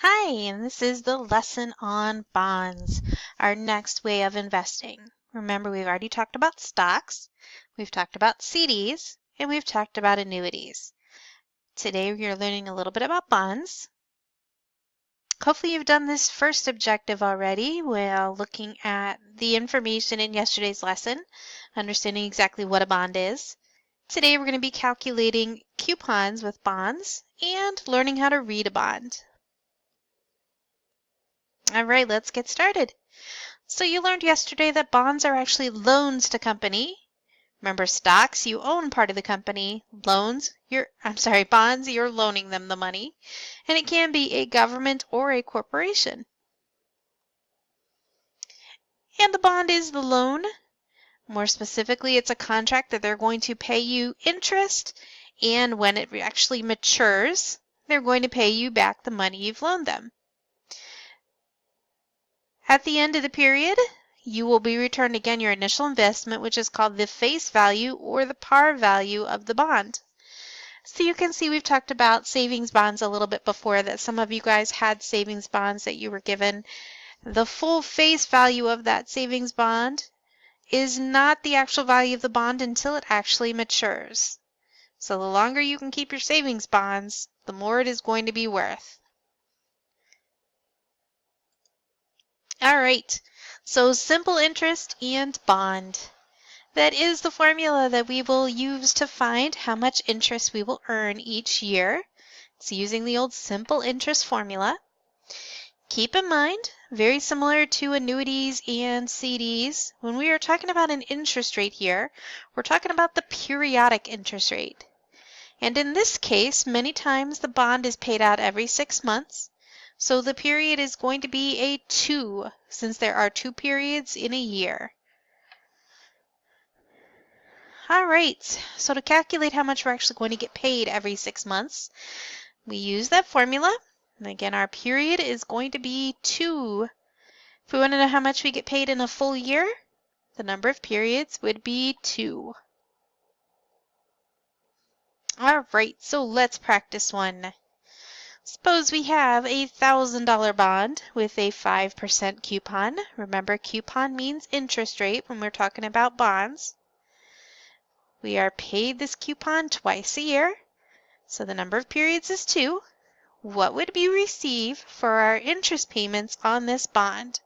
Hi, and this is the lesson on bonds, our next way of investing. Remember, we've already talked about stocks, we've talked about CDs, and we've talked about annuities. Today, we are learning a little bit about bonds. Hopefully, you've done this first objective already while looking at the information in yesterday's lesson, understanding exactly what a bond is. Today, we're going to be calculating coupons with bonds and learning how to read a bond. All right, let's get started. So you learned yesterday that bonds are actually loans to company. Remember, stocks, you own part of the company. Bonds, you're loaning them the money. And it can be a government or a corporation. And the bond is the loan. More specifically, it's a contract that they're going to pay you interest, and when it actually matures, they're going to pay you back the money you've loaned them. At the end of the period, you will be returned again your initial investment, which is called the face value or the par value of the bond. So you can see we've talked about savings bonds a little bit before, that some of you guys had savings bonds that you were given. The full face value of that savings bond is not the actual value of the bond until it actually matures. So the longer you can keep your savings bonds, the more it is going to be worth. All right, so simple interest and bond. That is the formula that we will use to find how much interest we will earn each year. It's using the old simple interest formula. Keep in mind, very similar to annuities and CDs, when we are talking about an interest rate here, we're talking about the periodic interest rate. And in this case, many times the bond is paid out every 6 months. So the period is going to be a 2, since there are 2 periods in a year. All right, so to calculate how much we're actually going to get paid every 6 months, we use that formula. And again, our period is going to be 2. If we want to know how much we get paid in a full year, the number of periods would be 2. All right, so let's practice one. Suppose we have a $1,000 bond with a 5% coupon. Remember, coupon means interest rate when we're talking about bonds. We are paid this coupon twice a year, so the number of periods is 2. What would we receive for our interest payments on this bond?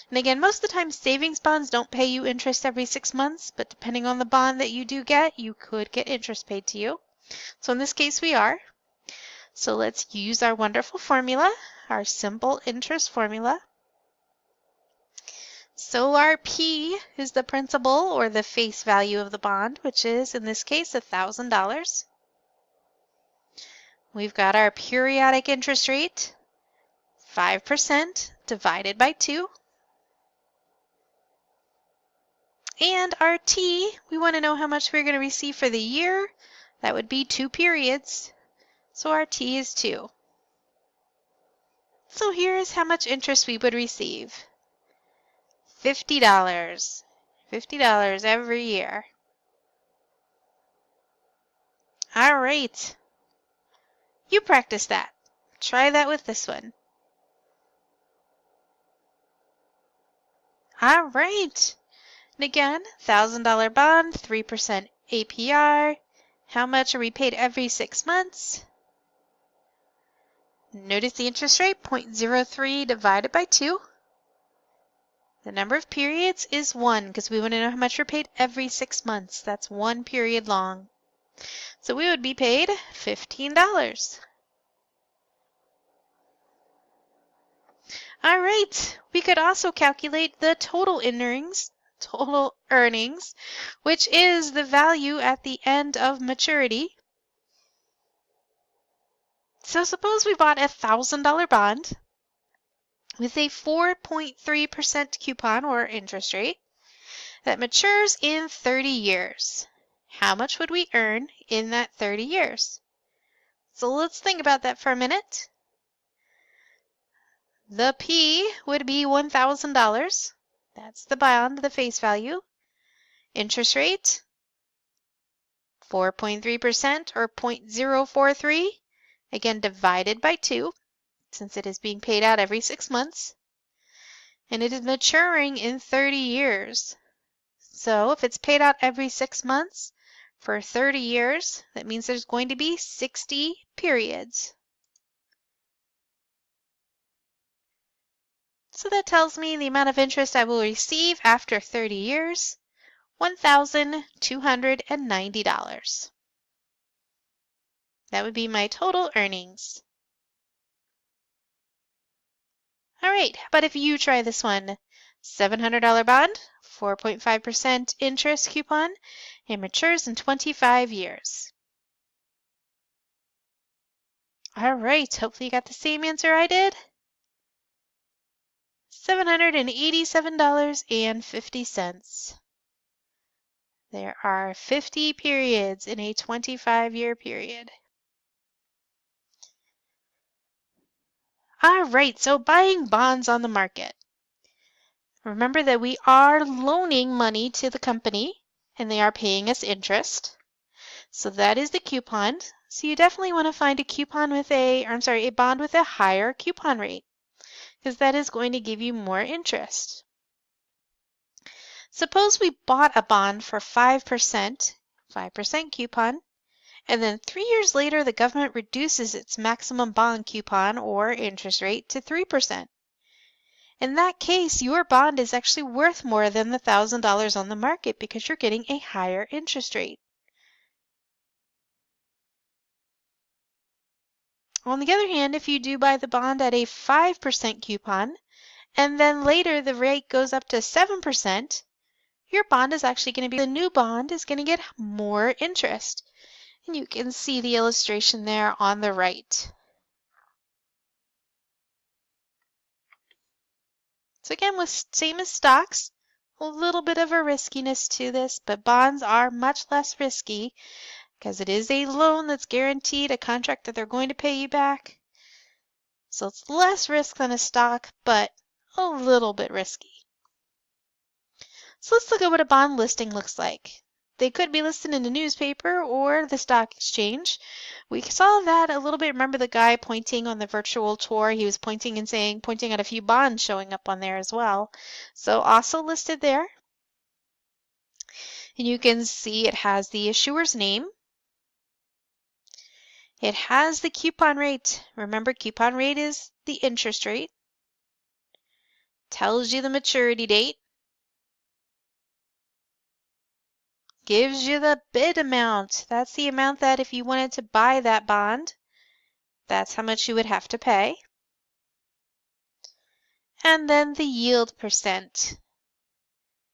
And again, most of the time savings bonds don't pay you interest every 6 months, but depending on the bond that you do get, you could get interest paid to you. So in this case, we are. So let's use our wonderful formula, our simple interest formula. So our P is the principal or the face value of the bond, which is in this case $1,000. We've got our periodic interest rate, 5% divided by 2. And our T, we want to know how much we're going to receive for the year. That would be 2 periods. So our T is 2. So here's how much interest we would receive. $50. $50 every year. All right. You practice that. Try that with this one. All right. And again, $1,000 bond, 3% APR. How much are we paid every 6 months? Notice the interest rate, 0.03 divided by 2. The number of periods is 1 because we want to know how much we're paid every 6 months. That's 1 period long. So we would be paid $15. All right, we could also calculate the total earnings, which is the value at the end of maturity. So suppose we bought a $1,000 bond with a 4.3% coupon or interest rate that matures in 30 years. How much would we earn in that 30 years? So let's think about that for a minute. The P would be $1,000. That's the bond, the face value. Interest rate, 4.3% or 0.043. Again, divided by 2. since it is being paid out every 6 months, and it is maturing in 30 years. So if it's paid out every 6 months for 30 years, that means there's going to be 60 periods. So that tells me the amount of interest I will receive after 30 years, $1,290. That would be my total earnings. All right, how about if you try this one? $700 bond, 4.5% interest coupon. It matures in 25 years. All right, hopefully you got the same answer I did. $787.50. There are 50 periods in a 25-year period. All right, so buying bonds on the market. Remember that we are loaning money to the company and they are paying us interest. So that is the coupon. So you definitely want to find a a bond with a higher coupon rate, because that is going to give you more interest. Suppose we bought a bond for 5%, 5% coupon, and then 3 years later the government reduces its maximum bond coupon or interest rate to 3%. In that case, your bond is actually worth more than the $1,000 on the market because you're getting a higher interest rate. On the other hand, if you do buy the bond at a 5% coupon, and then later the rate goes up to 7%, your bond is actually going to be, the new bond is going to get more interest. And you can see the illustration there on the right. So again, same as stocks, a little bit of a riskiness to this, but bonds are much less risky because it is a loan that's guaranteed, a contract that they're going to pay you back. So it's less risk than a stock, but a little bit risky. So let's look at what a bond listing looks like. They could be listed in the newspaper or the stock exchange. We saw that a little bit. Remember the guy pointing on the virtual tour? He was pointing at a few bonds showing up on there as well. So also listed there. And you can see it has the issuer's name. It has the coupon rate. Remember, coupon rate is the interest rate. Tells you the maturity date. Gives you the bid amount. That's the amount that if you wanted to buy that bond, that's how much you would have to pay. And then the yield percent.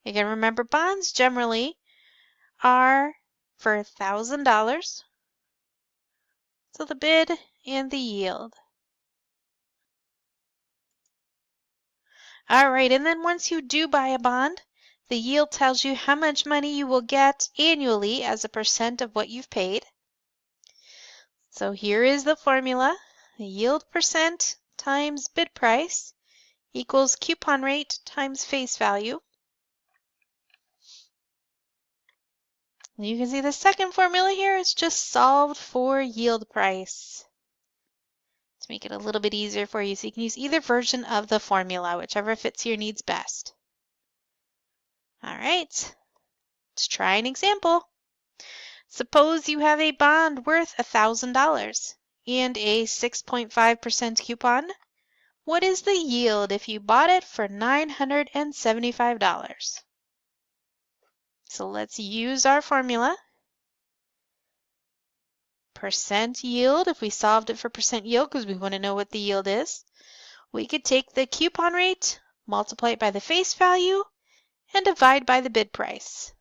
Again, remember bonds generally are for $1,000. So the bid and the yield. All right, and then once you do buy a bond, the yield tells you how much money you will get annually as a percent of what you've paid. So here is the formula. The yield percent times bid price equals coupon rate times face value. And you can see the second formula here is just solved for yield price. To make it a little bit easier for you, so you can use either version of the formula, whichever fits your needs best. All right, let's try an example. Suppose you have a bond worth $1,000 and a 6.5% coupon. What is the yield if you bought it for $975? So let's use our formula. Percent yield, if we solved it for percent yield because we want to know what the yield is, we could take the coupon rate, multiply it by the face value, and divide by the bid price.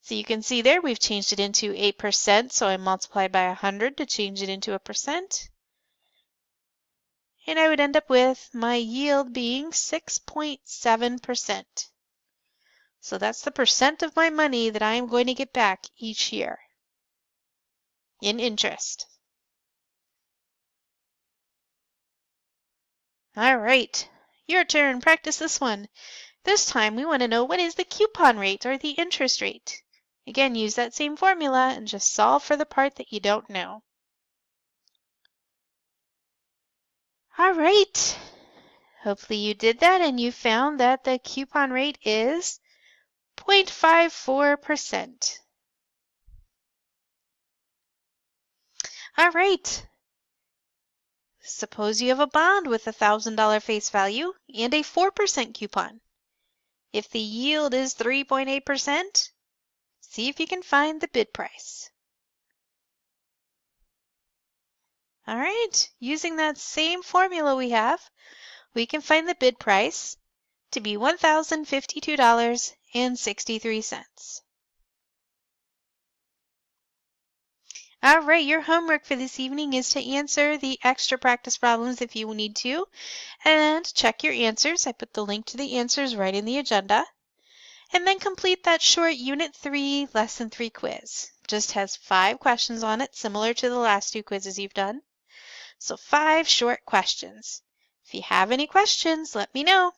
So you can see there we've changed it into 8%, so I multiplied by 100 to change it into a percent. And I would end up with my yield being 6.7%. So that's the percent of my money that I am going to get back each year in interest. All right, your turn. Practice this one. This time we want to know what is the coupon rate or the interest rate. Again, use that same formula and just solve for the part that you don't know. All right. Hopefully you did that and you found that the coupon rate is 0.54%. All right. Suppose you have a bond with a $1,000 face value and a 4% coupon. If the yield is 3.8%, see if you can find the bid price. All right, using that same formula we have, we can find the bid price to be $1,052.63. All right, your homework for this evening is to answer the extra practice problems if you need to, and check your answers. I put the link to the answers right in the agenda. And then complete that short Unit 3, Lesson 3 quiz. Just has 5 questions on it, similar to the last 2 quizzes you've done. So 5 short questions. If you have any questions, let me know.